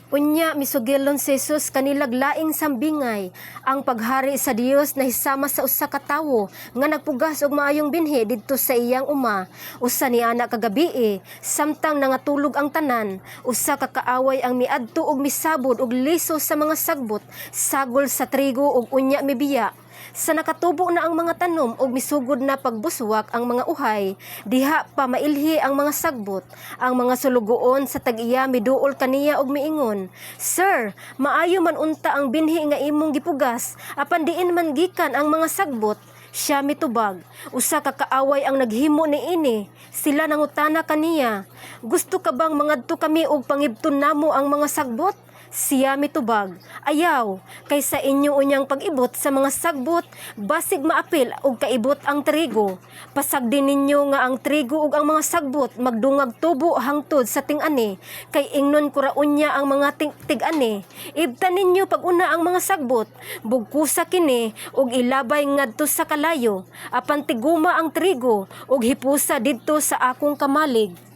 Unya misugilon si Jesus kanilag laing sambingay ang paghari sa Dios na hisama sa usa ka tawo nga nagpugas og maayong binhi didto sa iyang uma. Usa ni ana kagabi samtang nangatulog ang tanan, usa ka kaaway ang miadto og misabod og liso sa mga sagbot, sagol sa trigo ug unya mibiya. Sa nakatubo na ang mga tanom ug misugod na pagbuswak ang mga uhay, diha pa mailhi ang mga sagbot. Ang mga sulugoon sa tag-iya miduol kaniya og miingon, "Sir, maayo man unta ang binhi nga imong gipugas, apan diin man gikan ang mga sagbot." Siya mitubag, usa ka kaaway ang naghimo niini. Sila nangutana kaniya, "Gusto ka bang mangadto kami og pangibton namo ang mga sagbot?" Siya mitubag, "Ayaw, kaysa inyo unyang pag-ibot sa mga sagbot, basig maapil og kaibot ang trigo. Pasagdin ninyo nga ang trigo ug ang mga sagbot magdungag tubo hangtod sa ting-ani, kay ingnon ko ra unya ang mga tig-ani. Ibtan ninyo pag-una ang mga sagbot, bugkusa kini ug ilabay ngadto sa kalayo, apan tiguma ang trigo ug hipusa didto sa akong kamalig."